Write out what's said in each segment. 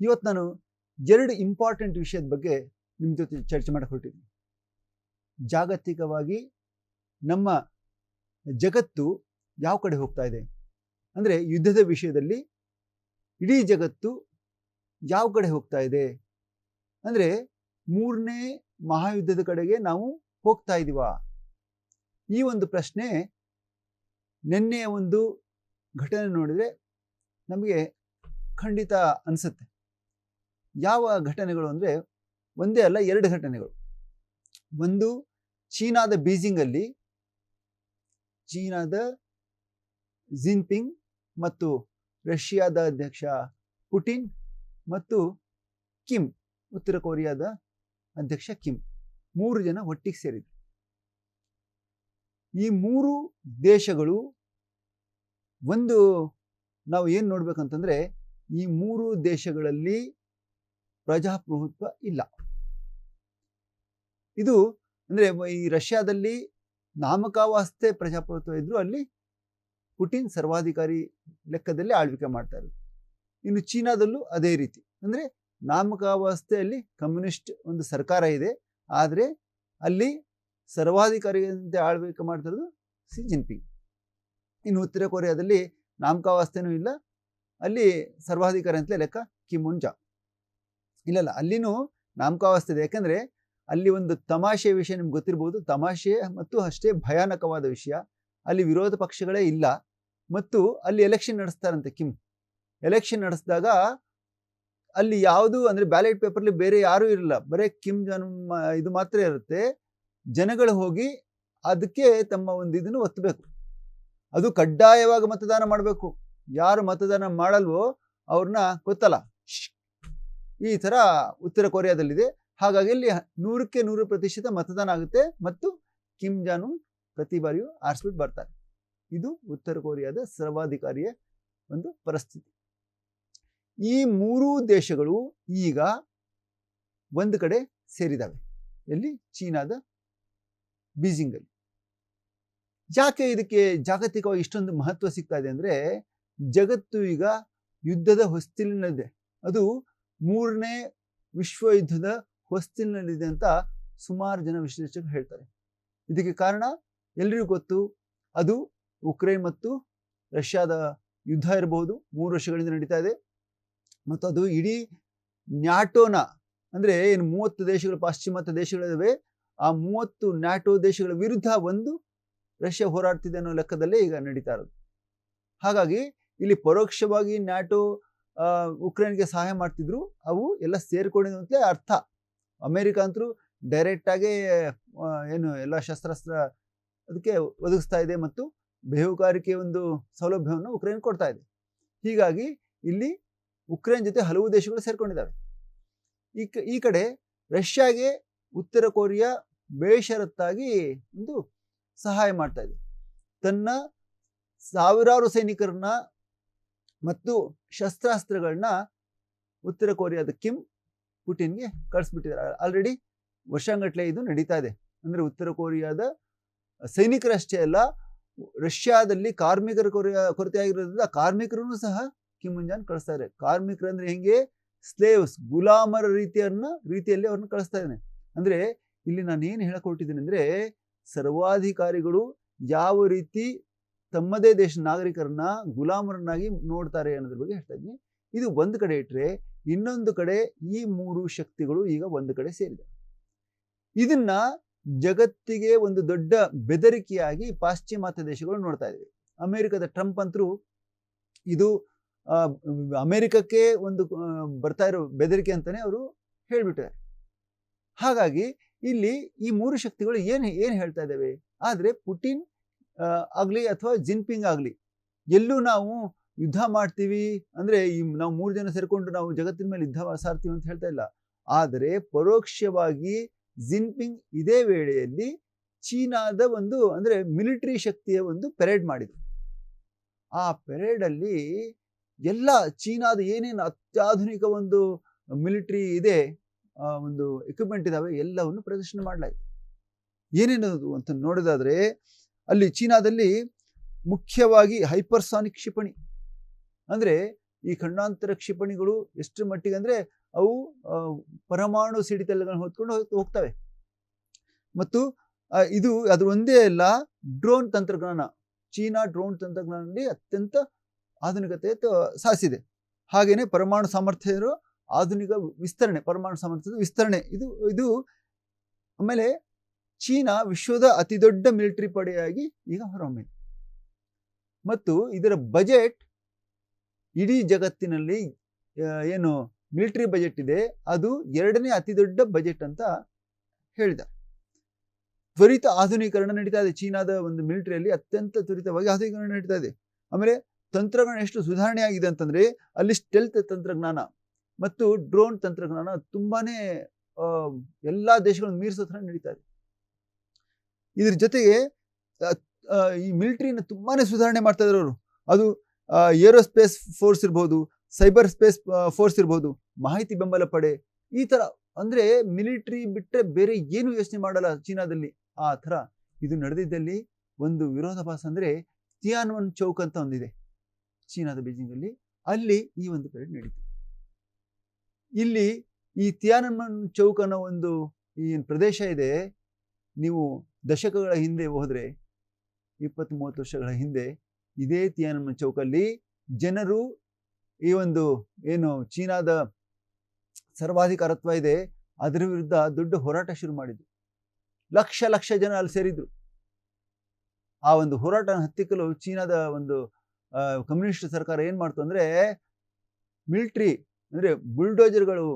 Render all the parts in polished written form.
ಇವತ್ತು ನಾನು 2 ಇಂಪಾರ್ಟೆಂಟ್ ವಿಷಯದ ಬಗ್ಗೆ ನಿಮ್ಮ ಜೊತೆ ಚರ್ಚೆ ಮಾಡಕ್ಕೆ ಹೊರಟಿದ್ದೀನಿ. ಜಾಗತಿಕವಾಗಿ ನಮ್ಮ ಜಗತ್ತು ಯಾವ ಕಡೆ ಹೋಗ್ತಾ ಇದೆ, ಅಂದರೆ ಯುದ್ಧದ ವಿಷಯದಲ್ಲಿ ಇಡೀ ಜಗತ್ತು ಯಾವ ಕಡೆ ಹೋಗ್ತಾ ಇದೆ, ಅಂದರೆ 3ನೇ ಮಹಾಯುದ್ಧದ ಕಡೆಗೆ ನಾವು ಹೋಗ್ತಾ ಇದ್ದೀವಾ? ಈ ಒಂದು ಪ್ರಶ್ನೆ ನಿನ್ನೆಯ ಒಂದು ಘಟನೆ ನೋಡಿದರೆ ನಮಗೆ ಖಂಡಿತ ಅನಿಸುತ್ತೆ. ಯಾವ ಘಟನೆಗಳು ಅಂದರೆ ಒಂದೇ ಅಲ್ಲ, 2 ಘಟನೆಗಳು. ಒಂದು ಚೀನಾದ ಬೀಜಿಂಗಲ್ಲಿ ಚೀನಾದ ಜಿನ್ಪಿಂಗ್ ಮತ್ತು ರಷ್ಯಾದ ಅಧ್ಯಕ್ಷ ಪುಟಿನ್ ಮತ್ತು ಕಿಮ್, ಉತ್ತರ ಕೊರಿಯಾದ ಅಧ್ಯಕ್ಷ ಕಿಮ್, 3 ಜನ ಒಟ್ಟಿಗೆ ಸೇರಿದ್ರು. ಈ 3 ದೇಶಗಳು ಒಂದು ನಾವು ಏನು ನೋಡ್ಬೇಕಂತಂದ್ರೆ, ಈ 3 ದೇಶಗಳಲ್ಲಿ ಪ್ರಜಾಪ್ರಭುತ್ವ ಇಲ್ಲ. ಇದು ಅಂದರೆ ಈ ರಷ್ಯಾದಲ್ಲಿ ನಾಮಕಾವಾಸ್ತೆ ಪ್ರಜಾಪ್ರಭುತ್ವ ಇದ್ರು, ಅಲ್ಲಿ ಪುಟಿನ್ ಸರ್ವಾಧಿಕಾರಿ ಲೆಕ್ಕದಲ್ಲಿ ಆಳ್ವಿಕೆ ಮಾಡ್ತಾರೆ. ಇನ್ನು ಚೀನಾದಲ್ಲೂ ಅದೇ ರೀತಿ, ಅಂದರೆ ನಾಮಕಾವಾಸ್ತೆಯಲ್ಲಿ ಕಮ್ಯುನಿಸ್ಟ್ ಒಂದು ಸರ್ಕಾರ ಇದೆ, ಆದರೆ ಅಲ್ಲಿ ಸರ್ವಾಧಿಕಾರಿಯಂತೆ ಆಳ್ವಿಕೆ ಮಾಡ್ತಿರೋದು ಸಿ ಜಿನ್ಪಿಂಗ್. ಇನ್ನು ಉತ್ತರ ಕೊರಿಯಾದಲ್ಲಿ ನಾಮಕಾವಾಸ್ತೆನೂ ಇಲ್ಲ, ಅಲ್ಲಿ ಸರ್ವಾಧಿಕಾರಿ ಅಂತಲೇ ಲೆಕ್ಕ ಕಿಮ್ ಉನ್ ಜಾ. ಇಲ್ಲ, ಅಲ್ಲಿನೂ ನಾಮಕಾವಾಸ್ತೆ ಇದೆ. ಯಾಕಂದರೆ ಅಲ್ಲಿ ಒಂದು ತಮಾಷೆಯ ವಿಷಯ ನಿಮ್ಗೆ ಗೊತ್ತಿರ್ಬೋದು, ತಮಾಷೆ ಮತ್ತು ಅಷ್ಟೇ ಭಯಾನಕವಾದ ವಿಷಯ. ಅಲ್ಲಿ ವಿರೋಧ ಪಕ್ಷಗಳೇ ಇಲ್ಲ ಮತ್ತು ಅಲ್ಲಿ ಎಲೆಕ್ಷನ್ ನಡೆಸ್ತಾರಂತೆ ಕಿಮ್. ಎಲೆಕ್ಷನ್ ನಡೆಸಿದಾಗ ಅಲ್ಲಿ ಯಾವುದು ಅಂದರೆ ಬ್ಯಾಲೆಟ್ ಪೇಪರ್ಲಿ ಬೇರೆ ಯಾರೂ ಇರಲ್ಲ, ಬರೀ ಕಿಮ್ ಇದು ಮಾತ್ರ ಇರುತ್ತೆ. ಜನಗಳು ಹೋಗಿ ಅದಕ್ಕೆ ತಮ್ಮ ಒಂದು ಇದನ್ನು ಒತ್ತಬೇಕು. ಅದು ಕಡ್ಡಾಯವಾಗಿ ಮತದಾನ ಮಾಡಬೇಕು. ಯಾರು ಮತದಾನ ಮಾಡಲ್ವೋ ಅವ್ರನ್ನ ಗೊತ್ತಲ್ಲ, ಈ ಥರ ಉತ್ತರ ಕೊರಿಯಾದಲ್ಲಿದೆ. ಹಾಗಾಗಿ ಇಲ್ಲಿ 100ಕ್ಕೆ 100% ಮತದಾನ ಆಗುತ್ತೆ ಮತ್ತು ಕಿಮ್ ಜಾನ್ ಉನ್ ಪ್ರತಿ ಬಾರಿಯೂ ಆರಿಸ್ಬಿಟ್ಟು ಬರ್ತಾರೆ. ಇದು ಉತ್ತರ ಕೊರಿಯಾದ ಸರ್ವಾಧಿಕಾರಿಯ ಒಂದು ಪರಿಸ್ಥಿತಿ. ಈ 3 ದೇಶಗಳು ಈಗ ಒಂದು ಕಡೆ ಸೇರಿದಾವೆ. ಎಲ್ಲಿ? ಚೀನಾದ ಬೀಜಿಂಗಲ್ಲಿ. ಯಾಕೆ ಇದಕ್ಕೆ ಜಾಗತಿಕವಾಗಿ ಇಷ್ಟೊಂದು ಮಹತ್ವ ಸಿಗ್ತಾ ಇದೆ ಅಂದರೆ, ಜಗತ್ತು ಈಗ ಯುದ್ಧದ ಹೊಸ್ತಿಲಿನಲ್ಲಿದೆ. ಅದು 3ನೇ ವಿಶ್ವ ಯುದ್ಧದ ಹೊಸ್ತಿಲಿನಲ್ಲಿದೆ ಅಂತ ಸುಮಾರು ಜನ ವಿಶ್ಲೇಷಕರು ಹೇಳ್ತಾರೆ. ಇದಕ್ಕೆ ಕಾರಣ ಎಲ್ರಿಗೂ ಗೊತ್ತು, ಅದು ಉಕ್ರೇನ್ ಮತ್ತು ರಷ್ಯಾದ ಯುದ್ಧ ಇರಬಹುದು. 3 ವರ್ಷಗಳಿಂದ ನಡೀತಾ ಇದೆ ಮತ್ತು ಅದು ಇಡೀ ನ್ಯಾಟೋನ, ಅಂದರೆ ಏನು 30 ದೇಶಗಳು ಪಾಶ್ಚಿಮಾತ್ಯ ದೇಶಗಳಿವೆ, ಆ 30 ನ್ಯಾಟೋ ದೇಶಗಳ ವಿರುದ್ಧ ಒಂದು ರಷ್ಯಾ ಹೋರಾಡ್ತಿದೆ ಅನ್ನೋ ಲೆಕ್ಕದಲ್ಲೇ ಈಗ ನಡೀತಾ ಇರೋದು. ಹಾಗಾಗಿ ಇಲ್ಲಿ ಪರೋಕ್ಷವಾಗಿ ನ್ಯಾಟೋ ಉಕ್ರೇನ್ಗೆ ಸಹಾಯ ಮಾಡ್ತಿದ್ರು, ಅವು ಎಲ್ಲ ಸೇರ್ಕೊಂಡಿದ್ದು ಅಂತಲೇ ಅರ್ಥ. ಅಮೇರಿಕ ಅಂತೂ ಡೈರೆಕ್ಟಾಗಿ ಏನು ಎಲ್ಲ ಶಸ್ತ್ರಾಸ್ತ್ರ ಅದಕ್ಕೆ ಒದಗಿಸ್ತಾ ಇದೆ ಮತ್ತು ಬೇಹುಗಾರಿಕೆ ಒಂದು ಸೌಲಭ್ಯವನ್ನು ಉಕ್ರೇನ್ ಕೊಡ್ತಾ ಇದೆ. ಹೀಗಾಗಿ ಇಲ್ಲಿ ಉಕ್ರೇನ್ ಜೊತೆ ಹಲವು ದೇಶಗಳು ಸೇರ್ಕೊಂಡಿದ್ದಾವೆ. ಈ ಕಡೆ ರಷ್ಯಾಗೆ ಉತ್ತರ ಕೊರಿಯಾ ಬೇಷರತ್ತಾಗಿ ಒಂದು ಸಹಾಯ ಮಾಡ್ತಾ ಇದೆ. ತನ್ನ ಸಾವಿರಾರು ಸೈನಿಕರನ್ನ ಮತ್ತು ಶಸ್ತ್ರಾಸ್ತ್ರಗಳನ್ನ ಉತ್ತರ ಕೊರಿಯಾದ ಕಿಮ್ ಪುಟಿನ್ಗೆ ಕಳಿಸ್ಬಿಟ್ಟಿದ್ದಾರೆ. ಆಲ್ರೆಡಿ ವರ್ಷಾಂಗಟ್ಲೆ ಇದು ನಡೀತಾ ಇದೆ. ಅಂದರೆ ಉತ್ತರ ಕೊರಿಯಾದ ಸೈನಿಕರಷ್ಟೇ ಅಲ್ಲ, ರಷ್ಯಾದಲ್ಲಿ ಕಾರ್ಮಿಕರ ಕೊರತೆ ಆಗಿರೋದ್ರಿಂದ ಕಾರ್ಮಿಕರನ್ನು ಸಹ ಕಿಮ್ ಉನ್ ಜಾನ್ ಕಳಿಸ್ತಾ ಇದ್ದಾರೆ. ಕಾರ್ಮಿಕರು ಅಂದರೆ ಹೆಂಗೆ? ಸ್ಲೇವ್ಸ್, ಗುಲಾಮರ ರೀತಿಯಲ್ಲಿ ಅವ್ರನ್ನ ಕಳಿಸ್ತಾ ಇದ್ದಾನೆ. ಅಂದರೆ ಇಲ್ಲಿ ನಾನು ಏನು ಹೇಳಕೊಟ್ಟಿದ್ದೀನಿ ಅಂದರೆ, ಸರ್ವಾಧಿಕಾರಿಗಳು ಯಾವ ರೀತಿ ತಮ್ಮದೇ ದೇಶ ನಾಗರಿಕರನ್ನ ಗುಲಾಮರನ್ನಾಗಿ ನೋಡ್ತಾರೆ ಅನ್ನೋದ್ರ ಬಗ್ಗೆ ಹೇಳ್ತಾ ಇದ್ದೀನಿ. ಇದು ಒಂದು ಕಡೆ ಇಟ್ಟರೆ, ಇನ್ನೊಂದು ಕಡೆ ಈ 3 ಶಕ್ತಿಗಳು ಈಗ ಒಂದು ಕಡೆ ಸೇರಿದೆ. ಇದನ್ನ ಜಗತ್ತಿಗೆ ಒಂದು ದೊಡ್ಡ ಬೆದರಿಕೆಯಾಗಿ ಪಾಶ್ಚಿಮಾತ್ಯ ದೇಶಗಳು ನೋಡ್ತಾ ಇವೆ. ಅಮೆರಿಕದ ಟ್ರಂಪ್ ಅಂತರೂ ಇದು ಅಮೆರಿಕಕ್ಕೆ ಒಂದು ಬರ್ತಾ ಇರೋ ಬೆದರಿಕೆ ಅಂತಾನೆ ಅವರು ಹೇಳ್ಬಿಟ್ಟಿದ್ದಾರೆ. ಹಾಗಾಗಿ ಇಲ್ಲಿ ಈ 3 ಶಕ್ತಿಗಳು ಏನು ಹೇಳ್ತಾ ಇದ್ದಾವೆ? ಆದರೆ ಪುಟಿನ್ ಆಗಲಿ ಅಥವಾ ಜಿನ್ಪಿಂಗ್ ಆಗಲಿ, ಎಲ್ಲೂ ನಾವು ಯುದ್ಧ ಮಾಡ್ತೀವಿ ಅಂದರೆ ನಾವು 3 ಜನ ಸೇರಿಕೊಂಡು ನಾವು ಜಗತ್ತಿನ ಮೇಲೆ ಯುದ್ಧ ಸಾರ್ತೀವಿ ಅಂತ ಹೇಳ್ತಾ ಇಲ್ಲ. ಆದರೆ ಪರೋಕ್ಷವಾಗಿ ಜಿನ್ಪಿಂಗ್ ಇದೇ ವೇಳೆಯಲ್ಲಿ ಚೀನಾದ ಒಂದು ಅಂದರೆ ಮಿಲಿಟರಿ ಶಕ್ತಿಯ ಒಂದು ಪೆರೇಡ್ ಮಾಡಿದ್ರು. ಆ ಪೆರೇಡಲ್ಲಿ ಎಲ್ಲ ಚೀನಾದ ಏನೇನು ಅತ್ಯಾಧುನಿಕ ಒಂದು ಮಿಲಿಟರಿ ಇದೆ, ಒಂದು ಎಕ್ವಿಪ್ಮೆಂಟ್ ಇದ್ದಾವೆ, ಎಲ್ಲವನ್ನು ಪ್ರದರ್ಶನ ಮಾಡಲಾಯಿತು. ಏನೇನು ಅಂತ ನೋಡೋದಾದರೆ, ಅಲ್ಲಿ ಚೀನಾದಲ್ಲಿ ಮುಖ್ಯವಾಗಿ ಹೈಪರ್ಸಾನಿಕ್ ಕ್ಷಿಪಣಿ, ಅಂದರೆ ಈ ಖಂಡಾಂತರ ಕ್ಷಿಪಣಿಗಳು ಎಷ್ಟು ಮಟ್ಟಿಗೆ ಅಂದರೆ ಅವು ಪರಮಾಣು ಸಿಡಿತಗಳನ್ನು ಹೊತ್ಕೊಂಡು ಹೋಗ್ತವೆ. ಮತ್ತು ಇದು ಅದ್ರ ಒಂದೇ ಅಲ್ಲ, ಡ್ರೋನ್ ತಂತ್ರಜ್ಞಾನ, ಚೀನಾ ಡ್ರೋನ್ ತಂತ್ರಜ್ಞಾನದಲ್ಲಿ ಅತ್ಯಂತ ಆಧುನಿಕತೆ ಸಾಧಿಸಿದೆ. ಹಾಗೆಯೇ ಪರಮಾಣು ಸಾಮರ್ಥ್ಯ ಆಧುನಿಕ ವಿಸ್ತರಣೆ, ಪರಮಾಣು ಸಾಮರ್ಥ್ಯದ ವಿಸ್ತರಣೆ ಇದು ಆಮೇಲೆ ಚೀನಾ ವಿಶ್ವದ ಅತಿ ದೊಡ್ಡ ಮಿಲಿಟರಿ ಪಡೆಯಾಗಿ ಈಗ ಹೊರಹೊಮ್ಮಿದೆ. ಮತ್ತು ಇದರ ಬಜೆಟ್ ಇಡೀ ಜಗತ್ತಿನಲ್ಲಿ ಏನು ಮಿಲಿಟರಿ ಬಜೆಟ್ ಇದೆ ಅದು 2ನೇ ಅತಿ ದೊಡ್ಡ ಬಜೆಟ್ ಅಂತ ಹೇಳಿದ್ದಾರೆ. ತ್ವರಿತ ಆಧುನೀಕರಣ ನಡೀತಾ ಇದೆ ಚೀನಾದ ಒಂದು ಮಿಲಿಟರಿಯಲ್ಲಿ, ಅತ್ಯಂತ ತ್ವರಿತವಾಗಿ ಆಧುನೀಕರಣ ನಡೀತಾ ಇದೆ. ಆಮೇಲೆ ತಂತ್ರಜ್ಞಾನ ಎಷ್ಟು ಸುಧಾರಣೆ ಆಗಿದೆ ಅಂತಂದ್ರೆ ಅಲ್ಲಿ ಸ್ಟೆಲ್ತ್ ತಂತ್ರಜ್ಞಾನ ಮತ್ತು ಡ್ರೋನ್ ತಂತ್ರಜ್ಞಾನ ತುಂಬಾನೇ ಎಲ್ಲಾ ದೇಶಗಳನ್ನು ಮೀರಿಸೋ ಥರ ನಡೀತಾ ಇದೆ. ಇದ್ರ ಜೊತೆಗೆ ಈ ಮಿಲಿಟರಿನ ತುಂಬಾನೇ ಸುಧಾರಣೆ ಮಾಡ್ತಾ ಇದ್ರು ಅವರು. ಅದು ಏರೋಸ್ಪೇಸ್ ಫೋರ್ಸ್ ಇರ್ಬೋದು, ಸೈಬರ್ ಸ್ಪೇಸ್ ಫೋರ್ಸ್ ಇರ್ಬೋದು, ಮಾಹಿತಿ ಬೆಂಬಲ ಪಡೆ, ಈ ತರ ಅಂದ್ರೆ ಮಿಲಿಟರಿ ಬಿಟ್ಟರೆ ಬೇರೆ ಏನು ಯೋಚನೆ ಮಾಡಲ್ಲ ಚೀನಾದಲ್ಲಿ. ಆ ಥರ ಇದು ನಡೆದಿದ್ದಲ್ಲಿ ಒಂದು ವಿರೋಧಾಭಾಸ ಅಂದರೆ ತಿಯಾನ್ವನ್ ಚೌಕ್ ಅಂತ ಒಂದಿದೆ ಚೀನಾದ ಬೀಜಿಂಗಲ್ಲಿ, ಅಲ್ಲಿ ಈ ಒಂದು ಪರೇಡ್ ನಡೀತು. ಇಲ್ಲಿ ಈ ತಿಯಾನ್ವನ್ ಚೌಕ್ ಅನ್ನೋ ಒಂದು ಈ ಪ್ರದೇಶ ಇದೆ, ನೀವು ದಶಕಗಳ ಹಿಂದೆ ಹೋದರೆ 20-30 ವರ್ಷಗಳ ಹಿಂದೆ ಇದೇ ತಿಯಾನ್ವನ್ ಚೌಕಲ್ಲಿ ಜನರು ಈ ಒಂದು ಏನು ಚೀನಾದ ಸರ್ವಾಧಿಕಾರತ್ವ ಇದೆ ಅದರ ವಿರುದ್ಧ ದೊಡ್ಡ ಹೋರಾಟ ಶುರು ಮಾಡಿದ್ರು. ಲಕ್ಷ ಜನ ಅಲ್ಲಿ ಸೇರಿದ್ರು. ಆ ಒಂದು ಹೋರಾಟ ಹತ್ತಿಕ್ಕಲು ಚೀನಾದ ಒಂದು ಕಮ್ಯುನಿಸ್ಟ್ ಸರ್ಕಾರ ಏನ್ ಮಾಡ್ತು ಅಂದ್ರೆ ಮಿಲಿಟರಿ ಅಂದ್ರೆ ಬುಲ್ಡೋಜರ್ಗಳು,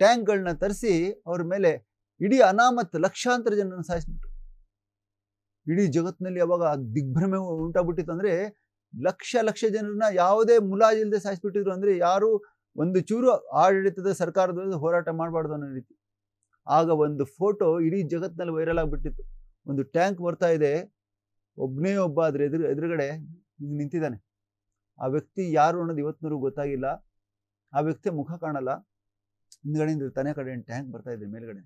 ಟ್ಯಾಂಕ್ಗಳನ್ನ ತರಿಸಿ ಅವ್ರ ಮೇಲೆ ಇಡೀ ಅನಾಮತ್ ಲಕ್ಷಾಂತರ ಜನರನ್ನು ಸಾಯಿಸ್ಬಿಟ್ರು. ಇಡೀ ಜಗತ್ತಿನಲ್ಲಿ ಅವಾಗ ದಿಗ್ಭ್ರಮೆ ಉಂಟಾಗ್ಬಿಟ್ಟಿತ್ತು. ಅಂದ್ರೆ ಲಕ್ಷ ಜನರನ್ನ ಯಾವುದೇ ಮುಲಾಜಿಲ್ಲದೆ ಸಾಯಿಸ್ಬಿಟ್ಟಿದ್ರು. ಅಂದ್ರೆ ಯಾರು ಒಂದು ಚೂರು ಆಡಳಿತದ ಸರ್ಕಾರದ ಹೋರಾಟ ಮಾಡಬಾರ್ದು ಅನ್ನೋ ರೀತಿ. ಆಗ ಒಂದು ಫೋಟೋ ಇಡೀ ಜಗತ್ತಿನಲ್ಲಿ ವೈರಲ್ ಆಗಿಬಿಟ್ಟಿತ್ತು. ಒಂದು ಟ್ಯಾಂಕ್ ಬರ್ತಾ ಇದೆ, ಒಬ್ಬನೇ ಒಬ್ಬ ಅದ್ರ ಎದುರುಗಡೆ ನಿಂತಿದ್ದಾನೆ. ಆ ವ್ಯಕ್ತಿ ಯಾರು ಅನ್ನೋದು ಇವತ್ತಿನವರೆಗೂ ಗೊತ್ತಾಗಿಲ್ಲ. ಆ ವ್ಯಕ್ತಿ ಮುಖ ಕಾಣಲ್ಲ, ಹಿಂದ್ಗಡೆಯಿಂದ ತನೆ ಕಡೆ ಟ್ಯಾಂಕ್ ಬರ್ತಾ ಇದೆ ಮೇಲ್ಗಡೆ.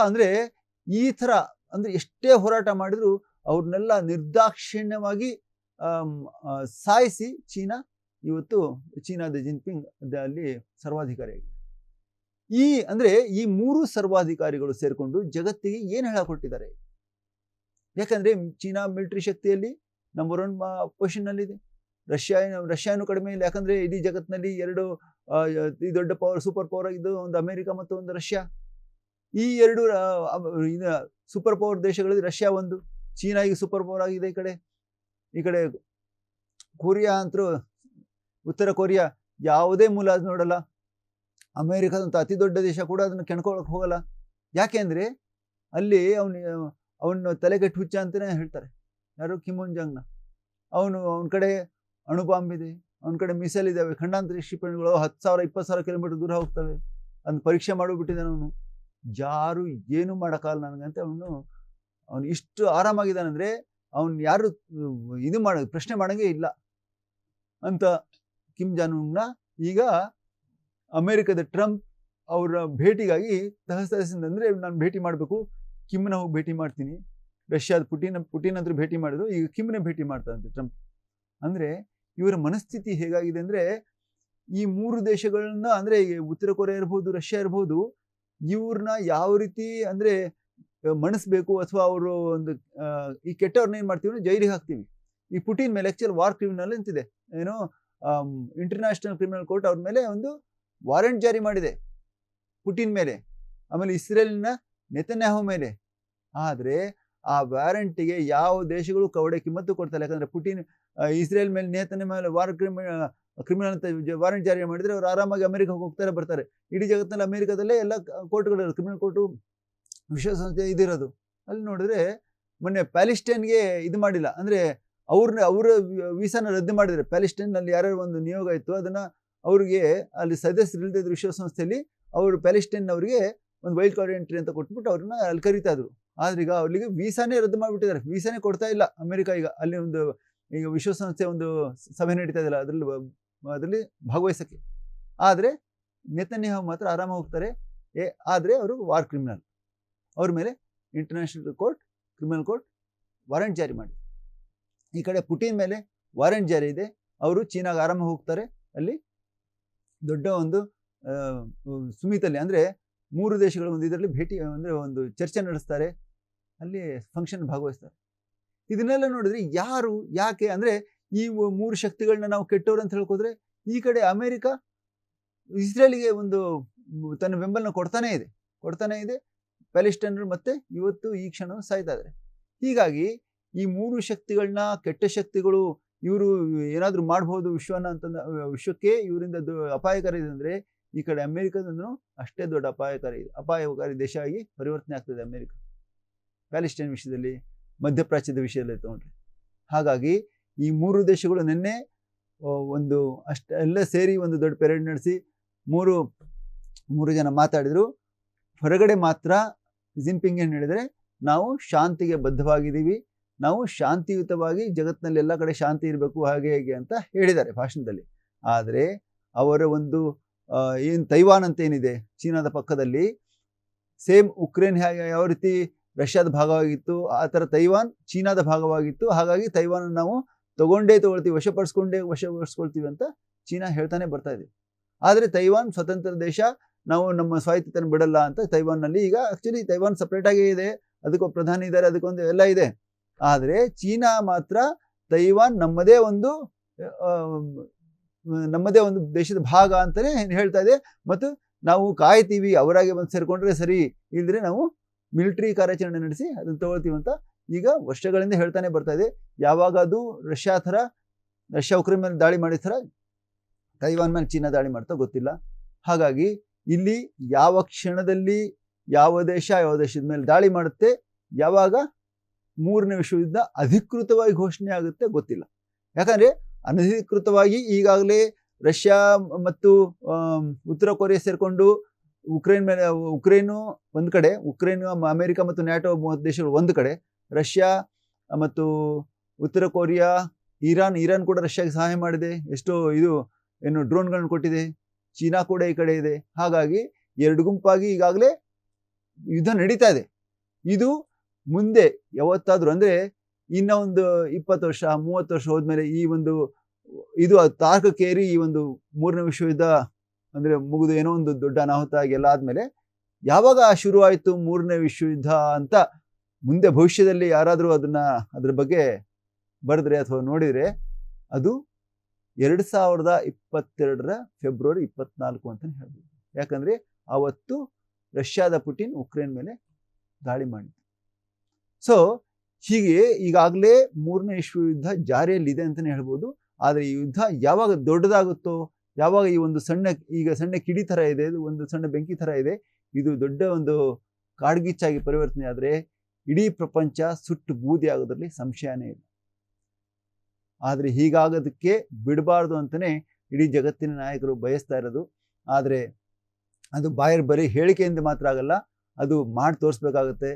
ಅಂದ್ರೆ ಈ ತರ ಅಂದ್ರೆ ಎಷ್ಟೇ ಹೋರಾಟ ಮಾಡಿದ್ರು ಅವ್ರನ್ನೆಲ್ಲ ನಿರ್ದಾಕ್ಷಿಣ್ಯವಾಗಿ ಸಾಯಿಸಿ ಚೀನಾ ಇವತ್ತು ಚೀನಾದ ಜಿನ್ಪಿಂಗ್ ಅಲ್ಲಿ ಸರ್ವಾಧಿಕಾರಿಯಾಗಿದೆ. ಅಂದ್ರೆ ಈ 3 ಸರ್ವಾಧಿಕಾರಿಗಳು ಸೇರ್ಕೊಂಡು ಜಗತ್ತಿಗೆ ಏನು ಹೇಳಿಕೊಟ್ಟಿದ್ದಾರೆ. ಯಾಕಂದ್ರೆ ಚೀನಾ ಮಿಲಿಟರಿ ಶಕ್ತಿಯಲ್ಲಿ ನಂಬರ್ 1 ಪೊಸಿಷನ್ ನಲ್ಲಿದೆ. ರಷ್ಯಾನು ಕಡಿಮೆ ಇಲ್ಲ. ಯಾಕಂದ್ರೆ ಇಡೀ ಜಗತ್ತಿನಲ್ಲಿ 2 ದೊಡ್ಡ ಪವರ್, ಸೂಪರ್ ಪವರ್ ಆಗಿದ್ದು ಒಂದು ಅಮೆರಿಕ ಮತ್ತು ಒಂದು ರಷ್ಯಾ. ಈ 2 ಸೂಪರ್ ಪವರ್ ದೇಶಗಳಲ್ಲಿ ರಷ್ಯಾ ಒಂದು, ಚೀನಾ ಈಗ ಸೂಪರ್ ಪವರ್ ಆಗಿದೆ. ಈ ಕಡೆ ಕೊರಿಯಾ ಅಂತೂ, ಉತ್ತರ ಕೊರಿಯಾ ಯಾವುದೇ ಮೂಲ ನೋಡಲ್ಲ. ಅಮೇರಿಕಾದಂಥ ಅತಿ ದೊಡ್ಡ ದೇಶ ಕೂಡ ಅದನ್ನು ಕೆಣ್ಕೊಳಕ್ ಹೋಗಲ್ಲ. ಯಾಕೆ ಅಂದ್ರೆ ಅಲ್ಲಿ ಅವನು ತಲೆಗೆಟ್ಟು ಹುಚ್ಚ ಅಂತಾನೆ ಹೇಳ್ತಾರೆ. ಯಾರು? ಕಿಮೋನ್ ಜಾಂಗ್ನ. ಅವನ ಕಡೆ ಅಣುಬಾಂಬ್ ಇದೆ, ಅವನ ಕಡೆ ಮಿಸೈಲ್ ಇದಾವೆ, ಖಂಡಾಂತರ ಕ್ಷಿಪಣಿಗಳು 10,000 20,000 ಕಿಲೋಮೀಟರ್ ದೂರ ಹೋಗ್ತವೆ. ಅದನ್ನ ಪರೀಕ್ಷೆ ಮಾಡಿಬಿಟ್ಟಿದ್ದಾನೆ ಅವನು. ಯಾರು ಏನು ಮಾಡೋಕ್ಕಾಗಲ್ಲ ನನಗಂತೆ ಅವನು ಇಷ್ಟು ಆರಾಮಾಗಿದ್ದಾನಂದ್ರೆ ಅವನು ಯಾರು ಪ್ರಶ್ನೆ ಮಾಡೋಂಗೇ ಇಲ್ಲ ಅಂತ ಕಿಮ್ ಜಾಂಗ್ ಉನ್ನ ಈಗ ಅಮೆರಿಕದ ಟ್ರಂಪ್ ಅವರ ಭೇಟಿಗಾಗಿ ತಹಸಹಿಸಿದಂದ್ರೆ ನಾನು ಭೇಟಿ ಮಾಡಬೇಕು, ಕಿಮ್ನ ಹೋಗಿ ಭೇಟಿ ಮಾಡ್ತೀನಿ. ರಷ್ಯಾದ ಪುಟಿನ್ ಅಂತೂ ಭೇಟಿ ಮಾಡಿದ್ರು, ಈಗ ಕಿಮ್ನೇ ಭೇಟಿ ಮಾಡ್ತಾರಂತೆ ಟ್ರಂಪ್. ಅಂದ್ರೆ ಇವರ ಮನಸ್ಥಿತಿ ಹೇಗಾಗಿದೆ ಅಂದ್ರೆ ಈ 3 ದೇಶಗಳನ್ನ ಅಂದ್ರೆ ಉತ್ತರ ಕೊರಿಯಾ ಇರ್ಬೋದು, ರಷ್ಯಾ ಇರ್ಬೋದು, ಇವ್ರನ್ನ ಯಾವ ರೀತಿ ಅಂದ್ರೆ ಮಣಿಸ್ಬೇಕು ಅಥವಾ ಅವರು ಒಂದು ಈ ಕೆಟ್ಟವ್ರನ್ನ ಏನ್ ಮಾಡ್ತೀವಿ, ಜೈಲಿಗೆ ಹಾಕ್ತೀವಿ. ಈ ಪುಟಿನ್ ಮೇಲೆ ಆಕ್ಚುಲ್ ವಾರ್ ಕ್ರಿಮಿನಲ್ ಅಂತಿದೆ, ಏನೋ ಇಂಟರ್ನ್ಯಾಷನಲ್ ಕ್ರಿಮಿನಲ್ ಕೋರ್ಟ್ ಅವ್ರ ಮೇಲೆ ಒಂದು ವಾರೆಂಟ್ ಜಾರಿ ಮಾಡಿದೆ ಪುಟಿನ್ ಮೇಲೆ, ಆಮೇಲೆ ಇಸ್ರೇಲಿನ ನೆತನ್ಯಾಹು ಮೇಲೆ. ಆದ್ರೆ ಆ ವಾರೆಂಟಿಗೆ ಯಾವ ದೇಶಗಳು ಕವಡೆ ಕಿಮ್ಮತ್ತು ಕೊಡ್ತಾರೆ. ಯಾಕಂದ್ರೆ ಪುಟಿನ್ ಇಸ್ರೇಲ್ ಮೇಲೆ ನೇತನ್ಯಾಹು ಮೇಲೆ ಕ್ರಿಮಿನಲ್ ಅಂತ ವಾರೆಂಟ್ ಜಾರಿ ಮಾಡಿದ್ರೆ ಅವ್ರು ಆರಾಮಾಗಿ ಅಮೆರಿಕಕ್ಕೆ ಹೋಗ್ತಾರೆ ಬರ್ತಾರೆ. ಇಡೀ ಜಗತ್ತಿನಲ್ಲಿ ಅಮೆರಿಕದಲ್ಲೇ ಎಲ್ಲ ಕೋರ್ಟ್ಗಳು, ಕ್ರಿಮಿನಲ್ ಕೋರ್ಟು, ವಿಶ್ವಸಂಸ್ಥೆ ಇದಿರೋದು. ಅಲ್ಲಿ ನೋಡಿದ್ರೆ ಮೊನ್ನೆ ಪ್ಯಾಲೆಸ್ಟೈನ್ಗೆ ಇದು ಮಾಡಿಲ್ಲ, ಅಂದ್ರೆ ಅವರ ವೀಸಾನ ರದ್ದು ಮಾಡಿದ್ರೆ. ಪ್ಯಾಲೆಸ್ಟೈನ್ನಲ್ಲಿ ಯಾರ್ಯಾರು ಒಂದು ನಿಯೋಗ ಇತ್ತು ಅದನ್ನ ಅವ್ರಿಗೆ ಅಲ್ಲಿ ಸದಸ್ಯರು ಇಲ್ಲದಿದ್ರು ವಿಶ್ವಸಂಸ್ಥೆಯಲ್ಲಿ, ಅವರು ಪ್ಯಾಲೆಸ್ಟೈನ್ ಅವರಿಗೆ ಒಂದು ವೈಲ್ಡ್ ಕಾರ್ಡ್ ಎಂಟ್ರಿ ಅಂತ ಕೊಟ್ಬಿಟ್ಟು ಅವ್ರನ್ನ ಅಲ್ಲಿ ಕರೀತಾ ಇದ್ರು. ಆದ್ರೆ ಈಗ ಅವ್ರಿಗೆ ವೀಸಾನೇ ರದ್ದು ಮಾಡಿಬಿಟ್ಟಿದ್ದಾರೆ, ವೀಸಾನೇ ಕೊಡ್ತಾ ಇಲ್ಲ ಅಮೆರಿಕ. ಈಗ ಅಲ್ಲಿ ಈಗ ವಿಶ್ವಸಂಸ್ಥೆ ಒಂದು ಸಭೆ ನಡೀತಾ ಇದೆಯಲ್ಲ, ಅದರಲ್ಲಿ ಭಾಗವಹಿಸಕ್ಕೆ. ಆದ್ರೆ ನೆತನ್ಯಾಹು ಮಾತ್ರ ಆರಾಮ ಹೋಗ್ತಾರೆ. ಆದ್ರೆ ಅವರು ವಾರ್ ಕ್ರಿಮಿನಲ್, ಅವ್ರ ಮೇಲೆ international court, criminal court warrant ಜಾರಿ ಮಾಡಿ. ಈ ಕಡೆ ಪುಟಿನ್ ಮೇಲೆ ವಾರೆಂಟ್ ಜಾರಿ ಇದೆ, ಅವರು ಚೀನಾಗೆ ಆರಾಮ ಹೋಗ್ತಾರೆ. ಅಲ್ಲಿ ದೊಡ್ಡ ಒಂದು ಸುಮಿತಲ್ಲಿ ಅಂದರೆ 3 ದೇಶಗಳ ಒಂದು ಇದರಲ್ಲಿ ಭೇಟಿ ಅಂದರೆ ಒಂದು ಚರ್ಚೆ ನಡೆಸ್ತಾರೆ, ಅಲ್ಲಿ ಫಂಕ್ಷನ್ ಭಾಗವಹಿಸ್ತಾರೆ. ಇದನ್ನೆಲ್ಲ ನೋಡಿದ್ರೆ ಯಾರು ಯಾಕೆ ಅಂದರೆ ಈ 3 ಶಕ್ತಿಗಳನ್ನ ನಾವು ಕೆಟ್ಟವರು ಅಂತ ಹೇಳ್ಕೋದ್ರೆ, ಈ ಕಡೆ ಅಮೆರಿಕ ಇಸ್ರೇಲಿಗೆ ಒಂದು ತನ್ನ ಬೆಂಬಲನ ಕೊಡ್ತಾನೇ ಇದೆ. ಪ್ಯಾಲೆಸ್ಟೈನರು ಮತ್ತೆ ಇವತ್ತು ಈ ಕ್ಷಣ ಸಾಯ್ತಾ ಇದ್ದಾರೆ. ಹೀಗಾಗಿ ಈ 3 ಶಕ್ತಿಗಳನ್ನ, ಕೆಟ್ಟ ಶಕ್ತಿಗಳು, ಇವರು ಏನಾದರೂ ಮಾಡ್ಬೋದು ವಿಶ್ವನ ಅಂತಂದ ವಿಶ್ವಕ್ಕೆ ಇವರಿಂದ ಅಪಾಯಕಾರಿ ಇದೆ ಅಂದರೆ, ಈ ಕಡೆ ಅಮೆರಿಕದಂದ್ರೂ ಅಷ್ಟೇ ದೊಡ್ಡ ಅಪಾಯಕಾರಿ ದೇಶ ಆಗಿ ಪರಿವರ್ತನೆ ಆಗ್ತದೆ ಅಮೆರಿಕ, ಪ್ಯಾಲೆಸ್ಟೈನ್ ವಿಷಯದಲ್ಲಿ, ಮಧ್ಯಪ್ರಾಚ್ಯದ ವಿಷಯದಲ್ಲಿ ತಗೊಂಡ್ರೆ. ಹಾಗಾಗಿ ಈ 3 ದೇಶಗಳು ನಿನ್ನೆ ಒಂದು ಎಲ್ಲ ಸೇರಿ ಒಂದು ದೊಡ್ಡ ಪೆರೇಡ್ ನಡೆಸಿ 3 ಜನ ಮಾತಾಡಿದರು. ಹೊರಗಡೆ ಮಾತ್ರ ಜಿನ್ಪಿಂಗ್ ಏನು ಹೇಳಿದರೆ, ನಾವು ಶಾಂತಿಗೆ ಬದ್ಧವಾಗಿದ್ದೀವಿ, ನಾವು ಶಾಂತಿಯುತವಾಗಿ ಜಗತ್ತಿನಲ್ಲಿ ಎಲ್ಲ ಕಡೆ ಶಾಂತಿ ಇರಬೇಕು ಹಾಗೆ ಹೇಗೆ ಅಂತ ಹೇಳಿದ್ದಾರೆ ಭಾಷಣದಲ್ಲಿ. ಆದರೆ ಅವರ ಒಂದು ಏನು ತೈವಾನ್ ಅಂತ ಏನಿದೆ ಚೀನಾದ ಪಕ್ಕದಲ್ಲಿ, ಸೇಮ್ ಉಕ್ರೇನ್ ಹೇಗೆ ಯಾವ ರೀತಿ ರಷ್ಯಾದ ಭಾಗವಾಗಿತ್ತು ಆ ಥರ ತೈವಾನ್ ಚೀನಾದ ಭಾಗವಾಗಿತ್ತು. ಹಾಗಾಗಿ ತೈವಾನ್ ನಾವು ತಗೊಳ್ತೀವಿ, ವಶಪಡಿಸ್ಕೊಳ್ತೀವಿ ಅಂತ ಚೀನಾ ಹೇಳ್ತಾನೆ ಬರ್ತಾ ಇದೆ. ಆದರೆ ತೈವಾನ್ ಸ್ವತಂತ್ರ ದೇಶ, ನಾವು ನಮ್ಮ ಸ್ವಾಯತ್ತತೆಯನ್ನು ಬಿಡಲ್ಲ ಅಂತ ತೈವಾನ್ನಲ್ಲಿ ಈಗ ಆ್ಯಕ್ಚುಲಿ ತೈವಾನ್ ಸಪ್ರೇಟಾಗೇ ಇದೆ, ಅದಕ್ಕೊಂದು ಪ್ರಧಾನಿ ಇದ್ದಾರೆ, ಅದಕ್ಕೊಂದು ಎಲ್ಲ ಇದೆ. ಆದರೆ ಚೀನಾ ಮಾತ್ರ ತೈವಾನ್ ನಮ್ಮದೇ ಒಂದು ದೇಶದ ಭಾಗ ಅಂತಲೇ ಹೇಳ್ತಾ ಇದೆ. ಮತ್ತು ನಾವು ಕಾಯ್ತೀವಿ, ಅವರಾಗೆ ಬಂದು ಸೇರಿಕೊಂಡ್ರೆ ಸರಿ, ಇಲ್ಲದ್ರೆ ನಾವು ಮಿಲಿಟರಿ ಕಾರ್ಯಾಚರಣೆ ನಡೆಸಿ ಅದನ್ನು ತಗೊಳ್ತೀವಿ ಅಂತ ಈಗ ವರ್ಷಗಳಿಂದ ಹೇಳ್ತಾನೆ ಬರ್ತಾ ಇದೆ. ಯಾವಾಗ ಅದು ರಷ್ಯಾ ಉಕ್ರೇನ್ ಮೇಲೆ ದಾಳಿ ಮಾಡಿದ ಥರ ತೈವಾನ್ ಮೇಲೆ ಚೀನಾ ದಾಳಿ ಮಾಡ್ತಾ ಗೊತ್ತಿಲ್ಲ. ಹಾಗಾಗಿ ಇಲ್ಲಿ ಯಾವ ಕ್ಷಣದಲ್ಲಿ ಯಾವ ದೇಶದ ಮೇಲೆ ದಾಳಿ ಮಾಡುತ್ತೆ, ಯಾವಾಗ 3ನೇ ವಿಶ್ವಯುದ್ಧ ಅಧಿಕೃತವಾಗಿ ಘೋಷಣೆ ಆಗುತ್ತೆ ಗೊತ್ತಿಲ್ಲ. ಯಾಕಂದರೆ ಅನಧಿಕೃತವಾಗಿ ಈಗಾಗಲೇ ರಷ್ಯಾ ಮತ್ತು ಉತ್ತರ ಕೊರಿಯಾ ಸೇರಿಕೊಂಡು ಉಕ್ರೇನು ಒಂದು ಕಡೆ, ಅಮೆರಿಕ ಮತ್ತು ನ್ಯಾಟೋ 30 ದೇಶಗಳು ಒಂದು ಕಡೆ, ರಷ್ಯಾ ಮತ್ತು ಉತ್ತರ ಕೊರಿಯಾ, ಇರಾನ್ ಕೂಡ ರಷ್ಯಾಗೆ ಸಹಾಯ ಮಾಡಿದೆ, ಎಷ್ಟೋ ಡ್ರೋನ್ಗಳನ್ನು ಕೊಟ್ಟಿದೆ, ಚೀನಾ ಕೂಡ ಈ ಕಡೆ ಇದೆ. ಹಾಗಾಗಿ 2 ಗುಂಪಾಗಿ ಈಗಾಗಲೇ ಯುದ್ಧ ನಡೀತಾ ಇದೆ. ಇದು ಮುಂದೆ ಯಾವತ್ತಾದರೂ ಅಂದರೆ ಇನ್ನೂ ಒಂದು 20 ವರ್ಷ 30 ವರ್ಷ ಹೋದ್ಮೇಲೆ ಇದು ತಾರಕಕ್ಕೇರಿ ಈ ಒಂದು 3ನೇ ವಿಶ್ವಯುದ್ಧ ಅಂದರೆ ಮುಗಿದು ಏನೋ ಒಂದು ದೊಡ್ಡ ಅನಾಹುತ ಆಗಿ ಎಲ್ಲ ಆದಮೇಲೆ ಯಾವಾಗ ಶುರುವಾಯಿತು 3ನೇ ವಿಶ್ವಯುದ್ಧ ಅಂತ ಮುಂದೆ ಭವಿಷ್ಯದಲ್ಲಿ ಯಾರಾದರೂ ಅದ್ರ ಬಗ್ಗೆ ಬರೆದ್ರೆ ಅಥವಾ ನೋಡಿದರೆ ಅದು 2022 ಫೆಬ್ರವರಿ 24 ಅಂತಲೇ ಹೇಳ್ಬೋದು. ಯಾಕಂದರೆ ಆವತ್ತು ರಷ್ಯಾದ ಪುಟಿನ್ ಉಕ್ರೇನ್ ಮೇಲೆ ದಾಳಿ ಮಾಡಿದ್ರು. ಸೊ ಹೀಗೆ ಈಗಾಗಲೇ 3ನೇ ವಿಶ್ವಯುದ್ಧ ಜಾರಿಯಲ್ಲಿದೆ ಅಂತಲೇ ಹೇಳ್ಬೋದು. ಆದರೆ ಈ ಯುದ್ಧ ಯಾವಾಗ ದೊಡ್ಡದಾಗುತ್ತೋ, ಯಾವಾಗ ಈ ಒಂದು ಸಣ್ಣ ಕಿಡಿ ಥರ ಇದೆ, ಇದು ಒಂದು ಸಣ್ಣ ಬೆಂಕಿ ಥರ ಇದೆ, ಇದು ದೊಡ್ಡ ಒಂದು ಕಾಡ್ಗಿಚ್ಚಾಗಿ ಪರಿವರ್ತನೆ ಆದರೆ ಇಡೀ ಪ್ರಪಂಚ ಸುಟ್ಟು ಬೂದಿ ಆಗೋದ್ರಲ್ಲಿ ಸಂಶಯನೇ ಇಲ್ಲ. ಆದರೆ ಹೀಗಾಗೋದಕ್ಕೆ ಬಿಡಬಾರ್ದು ಅಂತಲೇ ಇಡೀ ಜಗತ್ತಿನ ನಾಯಕರು ಬಯಸ್ತಾ ಇರೋದು. ಆದರೆ ಅದು ಬರೀ ಹೇಳಿಕೆಯಿಂದ ಮಾತ್ರ ಆಗಲ್ಲ, ಅದು ಮಾಡಿ ತೋರಿಸ್ಬೇಕಾಗತ್ತೆ.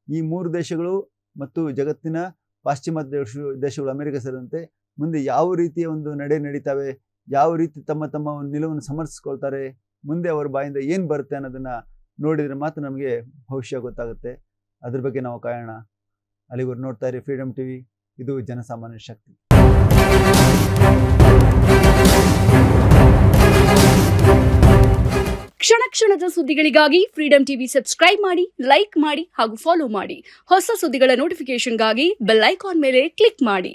ಈ 3 ದೇಶಗಳು ಮತ್ತು ಜಗತ್ತಿನ ಪಾಶ್ಚಿಮಾತ್ಯ ದೇಶಗಳು ಅಮೆರಿಕ ಸೇರಿದಂತೆ ಮುಂದೆ ಯಾವ ರೀತಿಯ ಒಂದು ನಡೀತಾವೆ, ಯಾವ ರೀತಿ ತಮ್ಮ ನಿಲುವನ್ನು ಸಮರ್ಥಿಸ್ಕೊಳ್ತಾರೆ, ಮುಂದೆ ಅವರ ಬಾಯಿಂದ ಏನು ಬರುತ್ತೆ ಅನ್ನೋದನ್ನು ನೋಡಿದರೆ ಮಾತ್ರ ನಮಗೆ ಭವಿಷ್ಯ ಗೊತ್ತಾಗುತ್ತೆ. ಅದ್ರ ಬಗ್ಗೆ ನಾವು ಕಾಯೋಣ. ಅಲ್ಲಿವರೆಗೂ ನೋಡ್ತಾ ಇರಿ ಫ್ರೀಡಮ್ ಟಿವಿ, ಇದು ಜನಸಾಮಾನ್ಯ ಶಕ್ತಿ. ಕ್ಷಣದ ಸುದ್ದಿಗಳಿಗಾಗಿ ಫ್ರೀಡಮ್ ಟಿವಿ ಸಬ್ಸ್ಕ್ರೈಬ್ ಮಾಡಿ, ಲೈಕ್ ಮಾಡಿ ಹಾಗೂ ಫಾಲೋ ಮಾಡಿ. ಹೊಸ ಸುದ್ದಿಗಳ ನೋಟಿಫಿಕೇಶನ್ಗಾಗಿ ಬೆಲ್ ಐಕಾನ್ ಮೇಲೆ ಕ್ಲಿಕ್ ಮಾಡಿ.